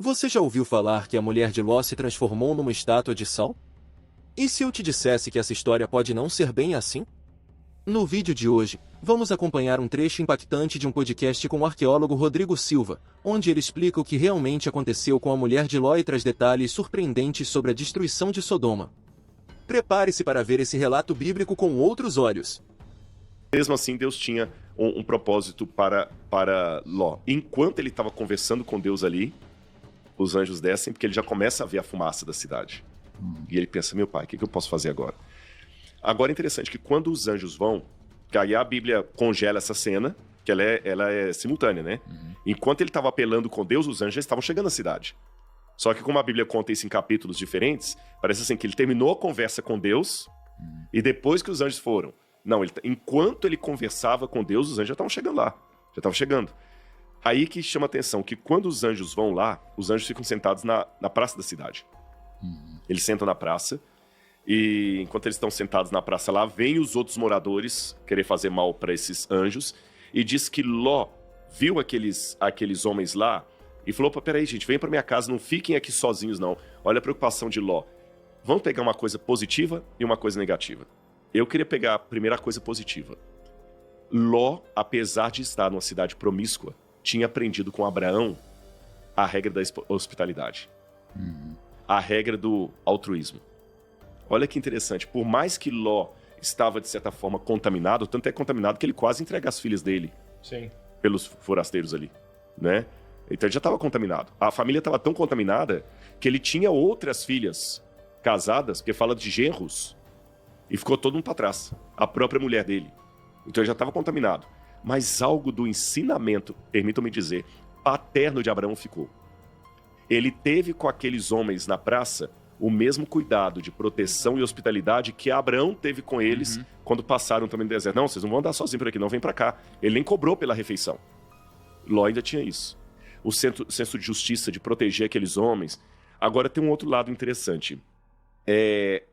Você já ouviu falar que a mulher de Ló se transformou numa estátua de sal? E se eu te dissesse que essa história pode não ser bem assim? No vídeo de hoje, vamos acompanhar um trecho impactante de um podcast com o arqueólogo Rodrigo Silva, onde ele explica o que realmente aconteceu com a mulher de Ló e traz detalhes surpreendentes sobre a destruição de Sodoma. Prepare-se para ver esse relato bíblico com outros olhos. Mesmo assim, Deus tinha um propósito para Ló. Enquanto ele estava conversando com Deus ali, os anjos descem, porque ele já começa a ver a fumaça da cidade. E ele pensa, meu pai, o que eu posso fazer agora? Agora é interessante que quando os anjos vão, que aí a Bíblia congela essa cena, que ela é simultânea, né? Enquanto ele estava apelando com Deus, os anjos já estavam chegando à cidade. Só que como a Bíblia conta isso em capítulos diferentes, parece assim que ele terminou a conversa com Deus e depois que os anjos foram. Não, enquanto ele conversava com Deus, os anjos já estavam chegando lá. Já estavam chegando. Aí que chama a atenção, que quando os anjos vão lá, os anjos ficam sentados na praça da cidade. Eles sentam na praça, e enquanto eles estão sentados na praça lá, vêm os outros moradores querer fazer mal para esses anjos, e diz que Ló viu aqueles homens lá, e falou, peraí gente, vem para minha casa, não fiquem aqui sozinhos não. Olha a preocupação de Ló. Vamos pegar uma coisa positiva e uma coisa negativa. Eu queria pegar a primeira coisa positiva. Ló, apesar de estar numa cidade promíscua, tinha aprendido com Abraão a regra da hospitalidade. A regra do altruísmo. Olha que interessante. Por mais que Ló estava, de certa forma, contaminado, tanto é contaminado que ele quase entrega as filhas dele pelos forasteiros ali, né? Então ele já estava contaminado. A família estava tão contaminada que ele tinha outras filhas casadas, porque fala de genros, e ficou todo mundo para trás. A própria mulher dele. Então ele já estava contaminado. Mas algo do ensinamento, permitam-me dizer, paterno de Abraão ficou. Ele teve com aqueles homens na praça o mesmo cuidado de proteção e hospitalidade que Abraão teve com eles quando passaram também no deserto. Não, vocês não vão andar sozinhos por aqui, não, vem para cá. Ele nem cobrou pela refeição. Ló ainda tinha isso. O senso de justiça, de proteger aqueles homens. Agora tem um outro lado interessante.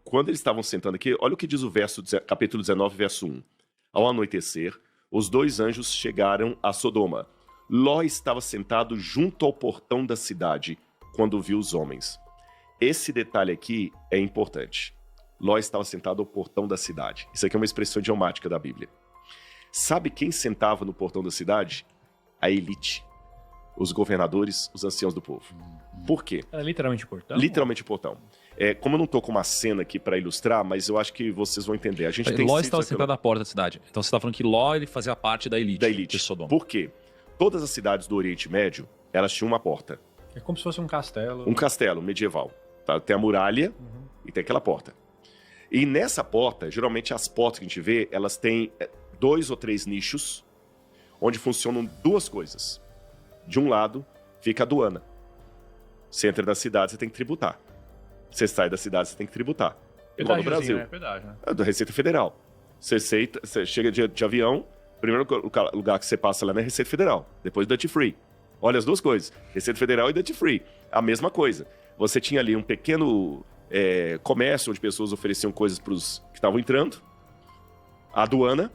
Quando eles estavam sentando aqui, olha o que diz o capítulo 19, verso 1. Ao anoitecer, os dois anjos chegaram a Sodoma. Ló estava sentado junto ao portão da cidade quando viu os homens. Esse detalhe aqui é importante. Ló estava sentado ao portão da cidade. Isso aqui é uma expressão idiomática da Bíblia. Sabe quem sentava no portão da cidade? A elite. Os governadores, os anciãos do povo. Por quê? É literalmente o portão? Literalmente o portão. Como eu não tô com uma cena aqui para ilustrar, mas eu acho que vocês vão entender. A gente tem Ló estava sentado na porta da cidade. Então você está falando que Ló ele fazia parte da elite de Sodoma. Por quê? Todas as cidades do Oriente Médio, elas tinham uma porta. É como se fosse um castelo. Um castelo medieval. Tá? Tem a muralha e tem aquela porta. E nessa porta, geralmente as portas que a gente vê, elas têm 2 ou 3 nichos, onde funcionam duas coisas. De um lado, fica a aduana. Você entra na cidade, você tem que tributar. Você sai da cidade, você tem que tributar. Igual no Brasil. Né? Pedágio, né? É da Receita Federal. Você chega de avião, o primeiro lugar que você passa lá é Receita Federal. Depois Duty Free. Olha as duas coisas. Receita Federal e Duty Free. A mesma coisa. Você tinha ali um pequeno comércio, onde pessoas ofereciam coisas para os que estavam entrando. A aduana.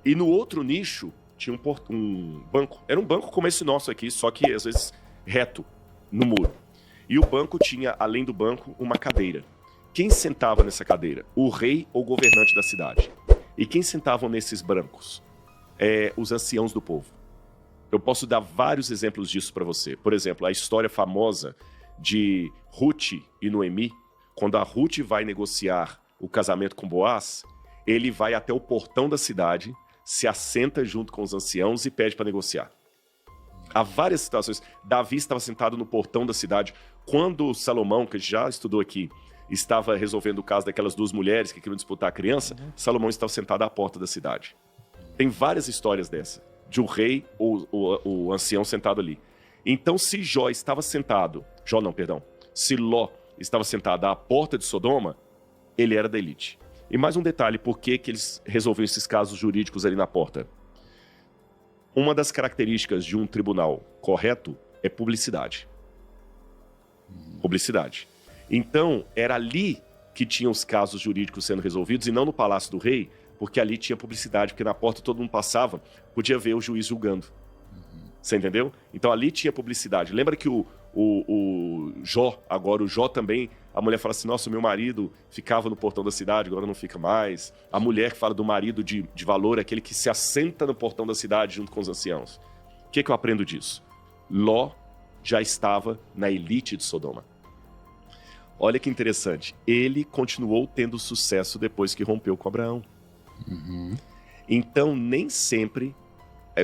E no outro nicho, tinha um banco. Era um banco como esse nosso aqui, só que às vezes reto, no muro. E o banco tinha, além do banco, uma cadeira. Quem sentava nessa cadeira? O rei ou governante da cidade. E quem sentavam nesses bancos? Os anciãos do povo. Eu posso dar vários exemplos disso para você. Por exemplo, a história famosa de Ruth e Noemi, quando a Ruth vai negociar o casamento com Boaz, ele vai até o portão da cidade, se assenta junto com os anciãos e pede para negociar. Há várias situações. Davi estava sentado no portão da cidade. Quando Salomão, que a gente já estudou aqui, estava resolvendo o caso daquelas 2 mulheres que queriam disputar a criança, Salomão estava sentado à porta da cidade. Tem várias histórias dessa, de um rei ou o ancião sentado ali. Então, se se Ló estava sentado à porta de Sodoma, ele era da elite. E mais um detalhe, por que eles resolviam esses casos jurídicos ali na porta? Uma das características de um tribunal correto é publicidade. Publicidade. Então, era ali que tinham os casos jurídicos sendo resolvidos e não no Palácio do Rei, porque ali tinha publicidade, porque na porta todo mundo passava, podia ver o juiz julgando. Você entendeu? Então ali tinha publicidade. Lembra que o o Jó, agora o Jó também, a mulher fala assim, nossa, meu marido ficava no portão da cidade, agora não fica mais. A mulher que fala do marido de valor é aquele que se assenta no portão da cidade junto com os anciãos. O que eu aprendo disso? Ló já estava na elite de Sodoma. Olha que interessante, ele continuou tendo sucesso depois que rompeu com Abraão. Então, nem sempre,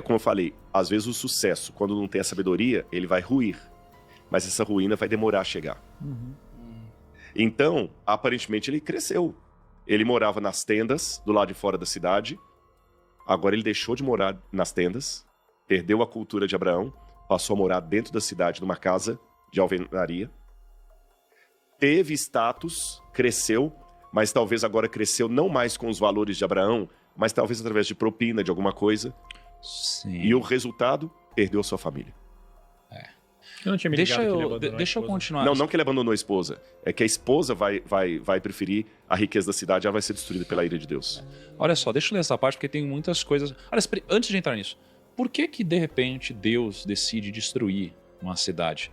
como eu falei, às vezes o sucesso, quando não tem a sabedoria, ele vai ruir. Mas essa ruína vai demorar a chegar. Então, aparentemente, ele cresceu. Ele morava nas tendas, do lado de fora da cidade. Agora ele deixou de morar nas tendas, perdeu a cultura de Abraão, passou a morar dentro da cidade, numa casa de alvenaria. Teve status, cresceu, mas talvez agora cresceu não mais com os valores de Abraão, mas talvez através de propina, de alguma coisa. Sim. E o resultado, perdeu a sua família. Eu não tinha me ligado que ele abandonou a Deixa eu esposa. continuar. Não que ele abandonou a esposa. É que a esposa vai preferir a riqueza da cidade, ela vai ser destruída pela ira de Deus. Olha só, deixa eu ler essa parte porque tem muitas coisas. Aliás, antes de entrar nisso, por que de repente Deus decide destruir uma cidade?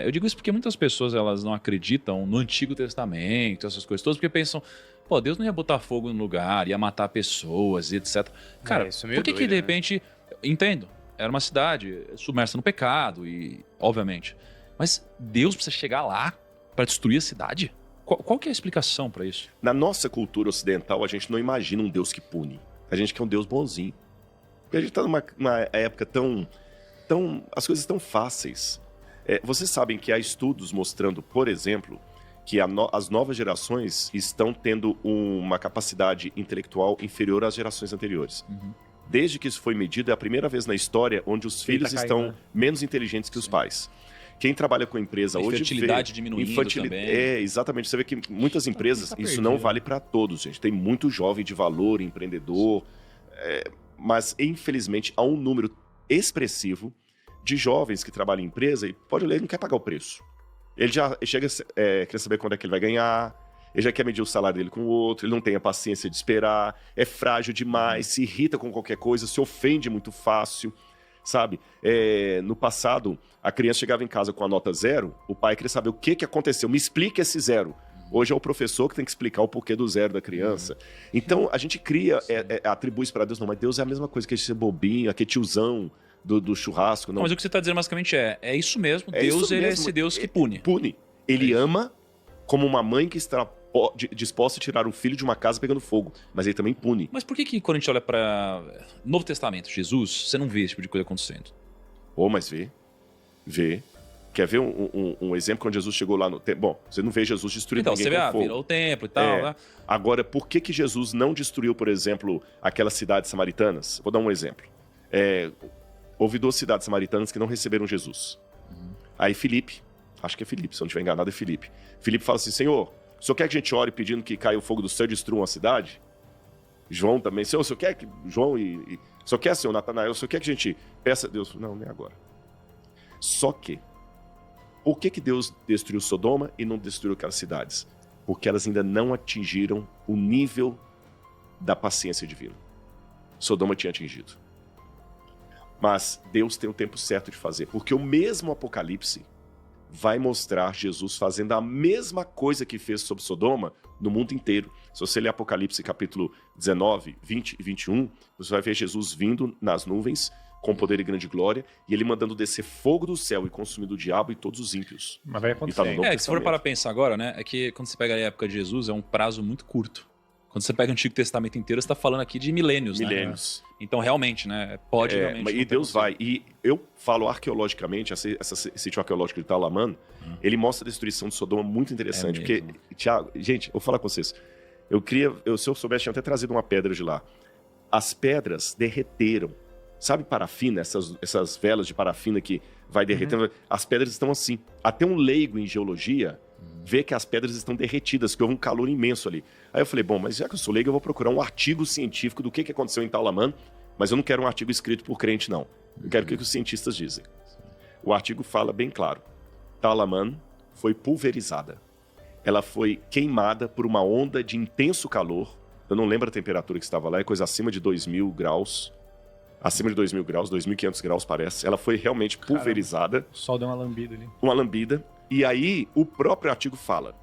Eu digo isso porque muitas pessoas elas não acreditam no Antigo Testamento, essas coisas todas, porque pensam, pô, Deus não ia botar fogo no lugar, ia matar pessoas e etc. Cara, isso é meio por que doido, de né? repente, entendo, era uma cidade submersa no pecado e, obviamente, mas Deus precisa chegar lá para destruir a cidade? Qual que é a explicação para isso? Na nossa cultura ocidental, a gente não imagina um Deus que pune. A gente quer um Deus bonzinho. Porque a gente está numa época tão... as coisas tão fáceis. Vocês sabem que há estudos mostrando, por exemplo, que as novas gerações estão tendo uma capacidade intelectual inferior às gerações anteriores. Desde que isso foi medido, é a primeira vez na história onde os filhos estão menos inteligentes que os pais. Quem trabalha com empresa hoje fertilidade diminuindo também. Exatamente. Você vê que muitas empresas, isso não vale para todos, gente. Tem muito jovem de valor, empreendedor, mas infelizmente há um número expressivo de jovens que trabalham em empresa e pode ler, ele não quer pagar o preço. Ele já chega quer saber quando é que ele vai ganhar, ele já quer medir o salário dele com o outro, ele não tem a paciência de esperar, é frágil demais, se irrita com qualquer coisa, se ofende muito fácil, sabe? No passado, a criança chegava em casa com a nota 0, o pai queria saber o que aconteceu, me explique esse 0. Hoje é o professor que tem que explicar o porquê do 0 da criança. Então, a gente cria, atribui isso para Deus, não, mas Deus é a mesma coisa que esse bobinho, aquele tiozão do churrasco. Não. Mas o que você está dizendo basicamente é isso mesmo, Deus isso ele é mesmo. esse Deus que pune. Pune. Ele ama como uma mãe que está disposta a tirar um filho de uma casa pegando fogo, mas ele também pune. Mas por que quando a gente olha para Novo Testamento, Jesus, você não vê esse tipo de coisa acontecendo? Mas vê. Quer ver um exemplo quando Jesus chegou lá no templo? Bom, você não vê Jesus destruindo Então, ninguém você vê, com fogo. virou o templo e tal, né? Agora, por que Jesus não destruiu, por exemplo, aquelas cidades samaritanas? Vou dar um exemplo. Houve 2 cidades samaritanas que não receberam Jesus. Aí Filipe, acho que é Filipe, se eu não estiver enganado, é Filipe. Filipe fala assim, Senhor, o senhor quer que a gente ore pedindo que caia o fogo do céu e destrua uma cidade? João também, Senhor, o senhor quer que... João o senhor quer, Senhor, Natanael, o senhor quer que a gente peça a Deus? Não, nem agora. Só que, por que Deus destruiu Sodoma e não destruiu aquelas cidades? Porque elas ainda não atingiram o nível da paciência divina. Sodoma tinha atingido. Mas Deus tem o tempo certo de fazer, porque o mesmo Apocalipse vai mostrar Jesus fazendo a mesma coisa que fez sobre Sodoma no mundo inteiro. Se você ler Apocalipse capítulo 19, 20 e 21, você vai ver Jesus vindo nas nuvens com poder e grande glória, e ele mandando descer fogo do céu e consumindo o diabo e todos os ímpios. Mas vai E tá no acontecer. Novo Se for para pensar agora, né, é que quando você pega a época de Jesus, é um prazo muito curto. Quando você pega o Antigo Testamento inteiro, você está falando aqui de milênios, né? Então, realmente, né? Pode realmente... E Deus vai. E eu falo arqueologicamente, esse sítio arqueológico de Talamã, ele mostra a destruição de Sodoma muito interessante. Porque, Tiago, gente, eu vou falar com vocês. Se eu soubesse, tinha até trazido uma pedra de lá. As pedras derreteram. Sabe parafina? Essas velas de parafina que vai derretendo? As pedras estão assim. Até um leigo em geologia vê que as pedras estão derretidas, que houve um calor imenso ali. Aí eu falei, bom, mas já que eu sou leigo, eu vou procurar um artigo científico do que aconteceu em Talamã, mas eu não quero um artigo escrito por crente, não. Eu quero o que os cientistas dizem. O artigo fala bem claro. Talamã foi pulverizada. Ela foi queimada por uma onda de intenso calor. Eu não lembro a temperatura que estava lá, é coisa acima de 2.000 graus. acima de 2.000 graus, 2.500 graus parece. Ela foi realmente pulverizada. Caramba, o sol deu uma lambida ali. Uma lambida. E aí, o próprio artigo fala,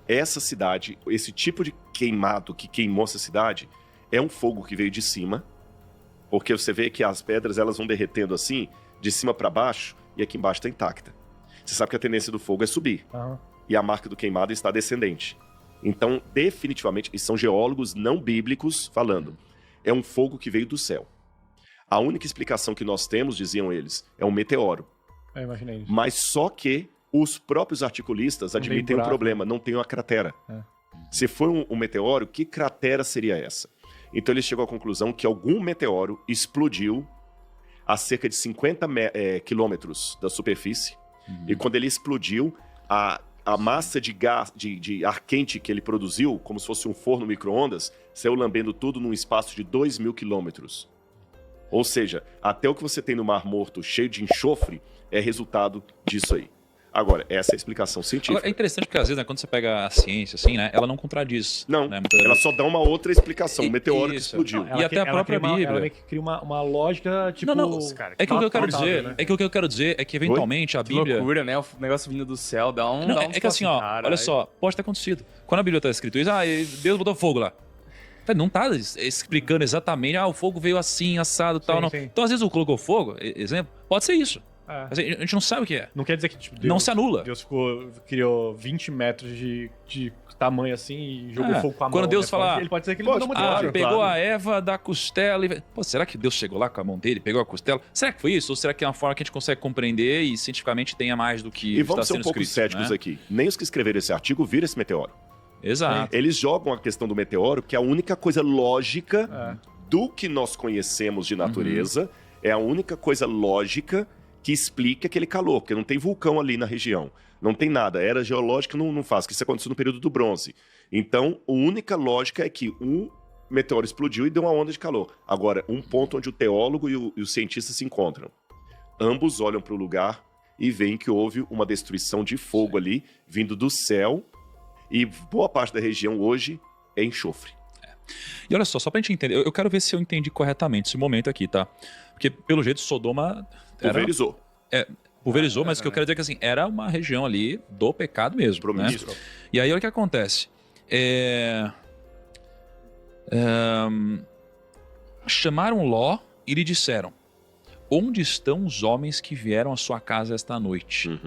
essa cidade, esse tipo de queimado que queimou essa cidade, é um fogo que veio de cima, porque você vê que as pedras elas vão derretendo assim, de cima para baixo, e aqui embaixo está intacta. Você sabe que a tendência do fogo é subir, e a marca do queimado está descendente. Então, definitivamente, e são geólogos não bíblicos falando, é um fogo que veio do céu. A única explicação que nós temos, diziam eles, é um meteoro. Eu imaginei isso. Mas só que os próprios articulistas admitem um problema, não tem uma cratera. Se for um meteoro, que cratera seria essa? Então ele chegou à conclusão que algum meteoro explodiu a cerca de 50 quilômetros da superfície. E quando ele explodiu, a massa de gás, de ar quente que ele produziu, como se fosse um forno micro-ondas, saiu lambendo tudo num espaço de 2.000 quilômetros. Ou seja, até o que você tem no Mar Morto cheio de enxofre é resultado disso aí. Agora, essa é a explicação científica. Agora, é interessante porque às vezes, né, quando você pega a ciência, assim, né, ela não contradiz. Não, né, ela só dá uma outra explicação, um meteoro que explodiu. E até a própria Bíblia. Ela meio que cria uma lógica, tipo... Não, é que o que eu quero dizer, né? É que o que eu quero dizer é que, eventualmente, a Bíblia... Que loucura, né? O negócio vindo do céu dá um... Não, é que assim, ó, olha só, pode ter acontecido. Quando a Bíblia tá escrito isso, Deus botou fogo lá. Não tá explicando exatamente, o fogo veio assim, assado e tal, não. Sim. Então, às vezes, o colocou fogo, exemplo, pode ser isso. Assim, a gente não sabe o que é. Não quer dizer que tipo, não se anula. Deus criou 20 metros de tamanho assim e jogou fogo com a mão. Quando Deus fala, ele pode ser que ele pegou a Eva da costela e... Pô, será que Deus chegou lá com a mão dele, pegou a costela? Será que foi isso? Ou será que é uma forma que a gente consegue compreender e cientificamente tenha mais do que está sendo escrito? E vamos ser um pouco céticos aqui. Nem os que escreveram esse artigo viram esse meteoro. Exato. Eles jogam a questão do meteoro, que é a única coisa lógica do que nós conhecemos de natureza, é a única coisa lógica que explica aquele calor, porque não tem vulcão ali na região, não tem nada, a era geológica não faz, que isso aconteceu no período do bronze. Então, a única lógica é que um meteoro explodiu e deu uma onda de calor. Agora, um ponto onde o teólogo e o cientista se encontram. Ambos olham para o lugar e veem que houve uma destruição de fogo ali, vindo do céu, e boa parte da região hoje é enxofre. E olha só pra gente entender, eu quero ver se eu entendi corretamente esse momento aqui, tá? Porque, pelo jeito, Sodoma... Pulverizou. Pulverizou, mas o que eu quero dizer é que, assim, era uma região ali do pecado mesmo, promíscuo, né? E aí, olha o que acontece. Chamaram Ló e lhe disseram: onde estão os homens que vieram à sua casa esta noite?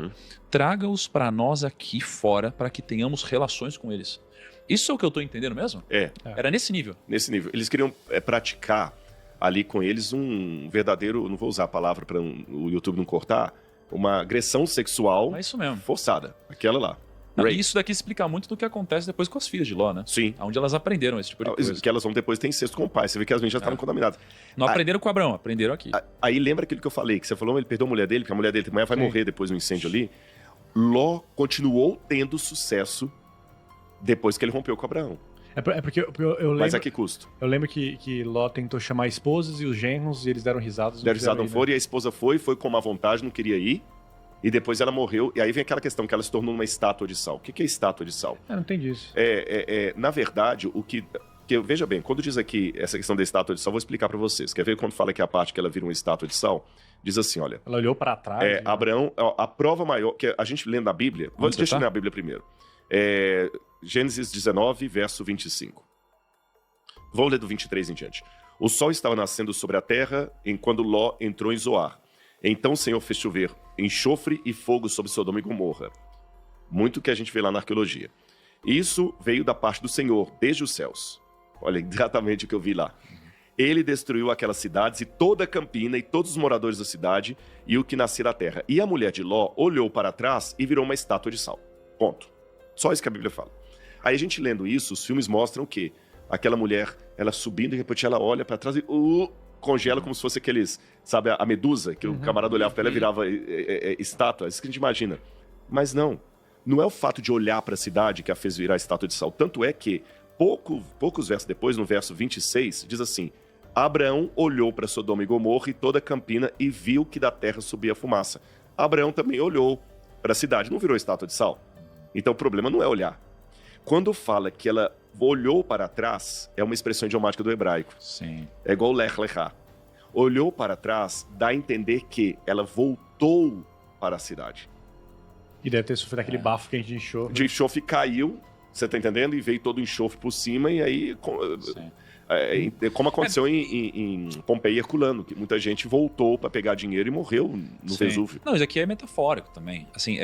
Traga-os para nós aqui fora, para que tenhamos relações com eles. Isso é o que eu tô entendendo mesmo? Era nesse nível. Nesse nível. Eles queriam praticar ali com eles um verdadeiro, não vou usar a palavra para o YouTube não cortar, uma agressão sexual isso mesmo. Forçada. Aquela lá. Não, isso daqui explica muito do que acontece depois com as filhas de Ló, né? Sim. Onde elas aprenderam esse tipo de coisa. Que elas vão depois ter incesto com o pai. Você vê que as meninas já estavam contaminadas. Não aprenderam com Abraão, aprenderam aqui. Aí lembra aquilo que eu falei, que você falou, ele perdeu a mulher dele, que a mulher dele amanhã vai morrer depois do incêndio ali. Ló continuou tendo sucesso depois que ele rompeu com Abraão. É porque eu lembro... Mas a que custo? Eu lembro que Ló tentou chamar esposas e os genros e eles deram risadas. Deram risadas, não foram, e a esposa foi com má vontade, não queria ir. E depois ela morreu. E aí vem aquela questão que ela se tornou uma estátua de sal. O que é estátua de sal? Eu não entendi isso. Na verdade, veja bem, quando diz aqui essa questão da estátua de sal, vou explicar pra vocês. Quer ver quando fala que a parte que ela vira uma estátua de sal? Diz assim, olha... Ela olhou pra trás. Abraão, a prova maior... que a gente lendo na Bíblia... Deixa eu ler a Bíblia primeiro. Gênesis 19, verso 25. Vou ler do 23 em diante. O sol estava nascendo sobre a terra quando Ló entrou em Zoar. Então o Senhor fez chover enxofre e fogo sobre Sodoma e Gomorra. Muito que a gente vê lá na arqueologia. Isso veio da parte do Senhor, desde os céus. Olha exatamente o que eu vi lá. Ele destruiu aquelas cidades e toda a campina e todos os moradores da cidade e o que nascia da terra. E a mulher de Ló olhou para trás e virou uma estátua de sal. Ponto. Só isso que a Bíblia fala. Aí a gente lendo isso, os filmes mostram que aquela mulher, ela subindo e de repente ela olha para trás e congela como se fosse aqueles, sabe, a medusa, que o camarada olhava para ela e virava estátua. Isso que a gente imagina. Mas não é o fato de olhar para a cidade que a fez virar estátua de sal. Tanto é que, poucos versos depois, no verso 26, diz assim: Abraão olhou para Sodoma e Gomorra e toda a campina e viu que da terra subia fumaça. Abraão também olhou para a cidade, não virou estátua de sal. Então o problema não é olhar. Quando fala que ela olhou para trás, é uma expressão idiomática do hebraico. Sim. É igual lech lechá. olhou para trás, dá a entender que ela voltou para a cidade. E deve ter sofrido aquele bafo quente de enxofre. De enxofre caiu, você tá entendendo? E veio todo o enxofre por cima, e aí, como aconteceu em Pompeia e Herculano, que muita gente voltou para pegar dinheiro e morreu no Vesúvio. Não, isso aqui é metafórico também. Assim,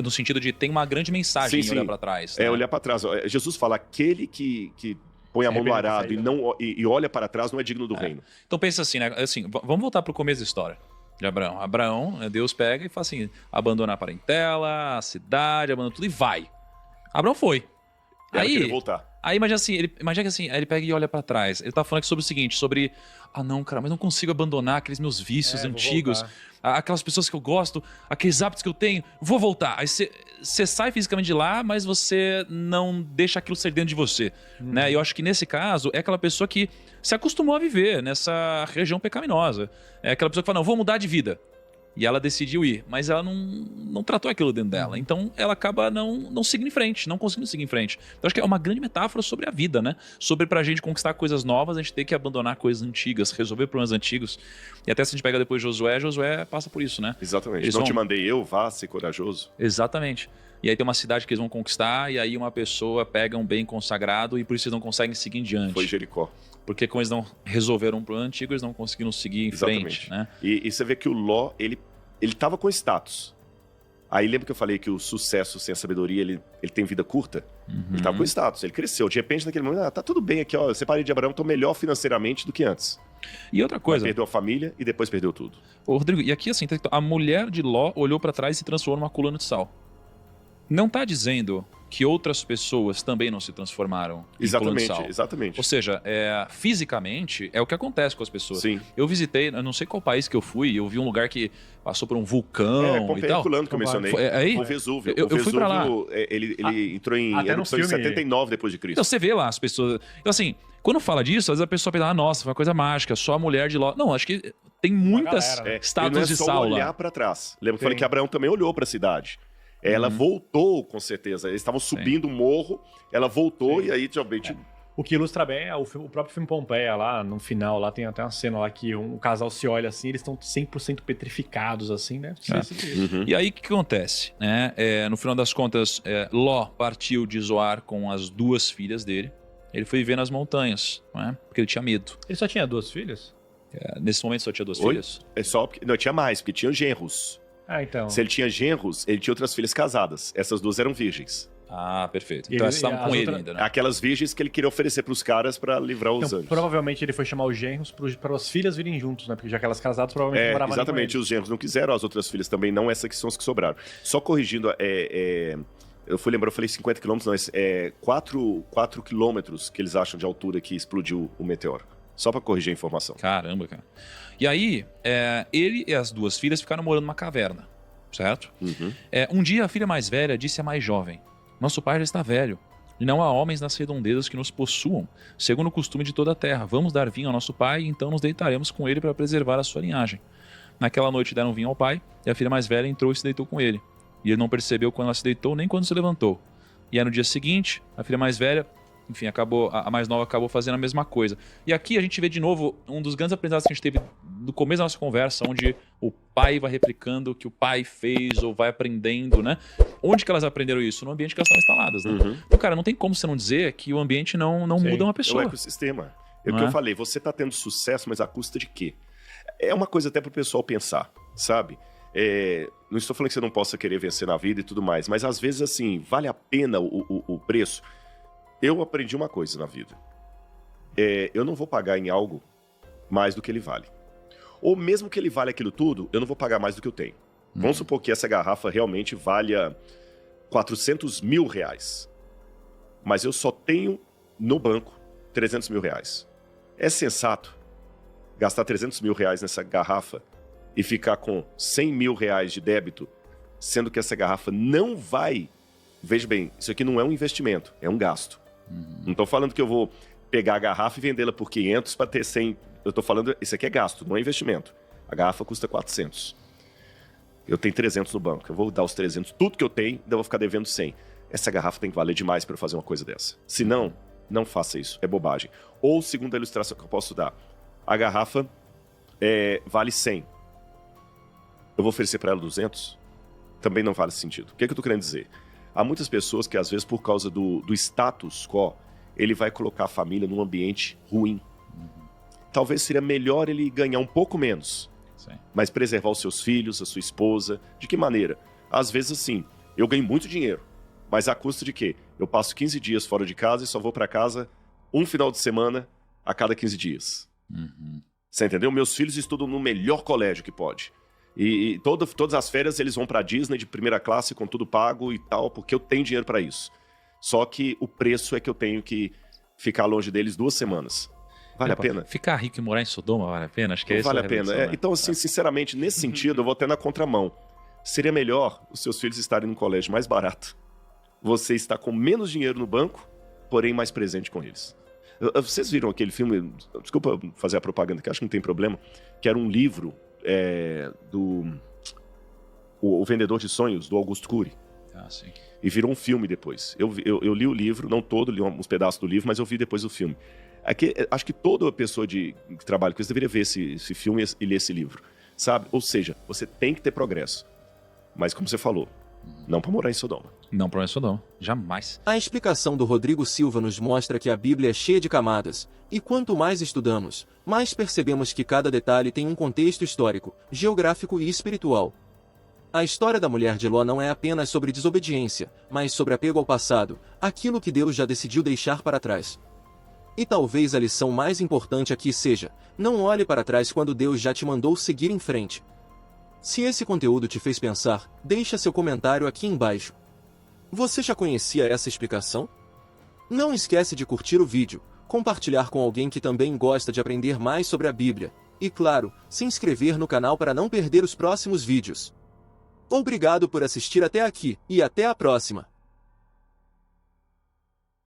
no sentido de tem uma grande mensagem em olhar para trás. Né? Olhar para trás. Jesus fala, aquele que põe a mão no arado e olha para trás não é digno do reino. Então pensa assim, né? Assim, vamos voltar para o começo da história de Abraão. Abraão, Deus pega e fala assim, abandonar a parentela, a cidade, abandona tudo e vai. Abraão foi. Aí, voltar. Aí imagina que assim, aí ele pega e olha pra trás. Ele tá falando aqui sobre o seguinte, sobre... Ah não, cara, mas não consigo abandonar aqueles meus vícios antigos, aquelas pessoas que eu gosto, aqueles hábitos que eu tenho, vou voltar. Aí você sai fisicamente de lá, mas você não deixa aquilo ser dentro de você. Né? E eu acho que nesse caso, é aquela pessoa que se acostumou a viver nessa região pecaminosa. É aquela pessoa que fala, não, vou mudar de vida. E ela decidiu ir, mas ela não tratou aquilo dentro dela. Então ela acaba não seguindo em frente, não conseguindo seguir em frente. Então acho que é uma grande metáfora sobre a vida, né? Sobre pra gente conquistar coisas novas, a gente ter que abandonar coisas antigas, resolver problemas antigos. E até se a gente pega depois Josué passa por isso, né? Exatamente. Eles não te mandei eu, vá ser corajoso. Exatamente. E aí tem uma cidade que eles vão conquistar, e aí uma pessoa pega um bem consagrado e por isso eles não conseguem seguir em diante. Foi Jericó. Porque como eles não resolveram um problema antigo, eles não conseguiram seguir em frente, né? E você vê que o Ló, ele tava com status. Aí lembra que eu falei que o sucesso sem a sabedoria, ele tem vida curta? Ele tava com status, ele cresceu. De repente, naquele momento, tá tudo bem aqui, ó, eu separei de Abraão, tô melhor financeiramente do que antes. E outra coisa... Mas perdeu a família e depois perdeu tudo. Ô, Rodrigo, e aqui assim, a mulher de Ló olhou pra trás e se transformou numa coluna de sal. Não tá dizendo que outras pessoas também não se transformaram em coluna de sal. Exatamente. Ou seja, fisicamente é o que acontece com as pessoas. Sim. Eu visitei, eu não sei qual país que eu fui, eu vi um lugar que passou por um vulcão e tal. Herculano que eu mencionei. Aí, o Vesúvio. Eu fui pra lá. Ele entrou em erupção em 79 depois de Cristo. Então você vê lá as pessoas... Então assim, quando fala disso, às vezes a pessoa pensa, nossa, foi uma coisa mágica, só a mulher de Ló. Não, acho que tem muitas estátuas de sal lá. Olhar para trás. Lembra que eu falei que Abraão também olhou para a cidade. Ela voltou, com certeza. Eles estavam subindo o morro, ela voltou e aí realmente... O que ilustra bem é o próprio filme Pompeia lá, no final, lá tem até uma cena lá que um casal se olha assim, eles estão 100% petrificados, assim, né? E aí, o que acontece? Né? No final das contas, Ló partiu de Zoar com as 2 filhas dele. Ele foi viver nas montanhas, né? Porque ele tinha medo. Ele só tinha 2 filhas? Nesse momento só tinha 2 filhas? É só porque... Não, tinha mais, porque tinha genros. Então. Se ele tinha genros, ele tinha outras filhas casadas. Essas 2 eram virgens. Ah, perfeito. Então elas estavam com ele ainda, né? Aquelas virgens que ele queria oferecer pros caras pra livrar os anjos. Provavelmente ele foi chamar os genros para as filhas virem juntos, né? Porque já que elas casadas provavelmente não moravam com ele. Exatamente, os genros não quiseram, as outras filhas também não, essas que são as que sobraram. Só corrigindo, eu fui lembrar, eu falei 50 quilômetros, não, 4 quilômetros que eles acham de altura que explodiu o meteoro. Só pra corrigir a informação. Caramba, cara. E aí, ele e as 2 filhas ficaram morando numa caverna, certo? Um dia a filha mais velha disse à mais jovem: nosso pai já está velho, e não há homens nas redondezas que nos possuam, segundo o costume de toda a terra. Vamos dar vinho ao nosso pai, e então nos deitaremos com ele para preservar a sua linhagem. Naquela noite deram vinho ao pai, e a filha mais velha entrou e se deitou com ele. E ele não percebeu quando ela se deitou, nem quando se levantou. E aí no dia seguinte, a filha mais velha, enfim, a mais nova acabou fazendo a mesma coisa. E aqui a gente vê de novo um dos grandes aprendizados que a gente teve no começo da nossa conversa, onde o pai vai replicando o que o pai fez ou vai aprendendo, né? Onde que elas aprenderam isso? No ambiente que elas estão instaladas, né? Então, cara, não tem como você não dizer que o ambiente não muda uma pessoa. É o ecossistema. É o que eu falei, você tá tendo sucesso, mas à custa de quê? É uma coisa até pro pessoal pensar, sabe? Não estou falando que você não possa querer vencer na vida e tudo mais, mas às vezes, assim, vale a pena o preço. Eu aprendi uma coisa na vida. Eu não vou pagar em algo mais do que ele vale. Ou mesmo que ele vale aquilo tudo, eu não vou pagar mais do que eu tenho. Vamos supor que essa garrafa realmente valha 400 mil reais. Mas eu só tenho no banco 300 mil reais. É sensato gastar 300 mil reais nessa garrafa e ficar com 100 mil reais de débito, sendo que essa garrafa não vai... Veja bem, isso aqui não é um investimento, é um gasto. Não estou falando que eu vou pegar a garrafa e vendê-la por 500 para ter 100. Eu estou falando, isso aqui é gasto, não é investimento. A garrafa custa 400. Eu tenho 300 no banco, eu vou dar os 300, tudo que eu tenho, ainda vou ficar devendo 100. Essa garrafa tem que valer demais para eu fazer uma coisa dessa. Se não, não faça isso, é bobagem. Ou, segunda ilustração que eu posso dar, a garrafa vale 100. Eu vou oferecer para ela 200? Também não faz sentido. O que eu tô querendo dizer? Há muitas pessoas que, às vezes, por causa do status quo, ele vai colocar a família num ambiente ruim. Talvez seria melhor ele ganhar um pouco menos, Sim. mas preservar os seus filhos, a sua esposa. De que maneira? Às vezes, assim, eu ganho muito dinheiro, mas a custa de quê? Eu passo 15 dias fora de casa e só vou para casa um final de semana a cada 15 dias. Você entendeu? Meus filhos estudam no melhor colégio que pode. E todas as férias eles vão pra Disney de primeira classe com tudo pago e tal, porque eu tenho dinheiro pra isso. Só que o preço é que eu tenho que ficar longe deles 2 semanas. Vale a pena? Ficar rico e morar em Sodoma vale a pena? Acho que Não essa vale é a pena. reflexão, né? Então, assim, sinceramente, nesse sentido, eu vou até na contramão. Seria melhor os seus filhos estarem num colégio mais barato. Você está com menos dinheiro no banco, porém mais presente com eles. Vocês viram aquele filme, desculpa fazer a propaganda, que acho que não tem problema, que era um livro o Vendedor de Sonhos, do Augusto Cury. Ah, sim. E virou um filme depois. Eu li o livro, não todo, li uns pedaços do livro, mas eu vi depois o filme. Acho que toda pessoa que trabalha com isso deveria ver esse filme e ler esse livro, sabe? Ou seja, você tem que ter progresso. Mas como você falou, não para morar em Sodoma. Não para Sodoma. Jamais. A explicação do Rodrigo Silva nos mostra que a Bíblia é cheia de camadas, e quanto mais estudamos, mais percebemos que cada detalhe tem um contexto histórico, geográfico e espiritual. A história da mulher de Ló não é apenas sobre desobediência, mas sobre apego ao passado, aquilo que Deus já decidiu deixar para trás. E talvez a lição mais importante aqui seja: não olhe para trás quando Deus já te mandou seguir em frente. Se esse conteúdo te fez pensar, deixa seu comentário aqui embaixo. Você já conhecia essa explicação? Não esquece de curtir o vídeo, compartilhar com alguém que também gosta de aprender mais sobre a Bíblia, e claro, se inscrever no canal para não perder os próximos vídeos. Obrigado por assistir até aqui, e até a próxima!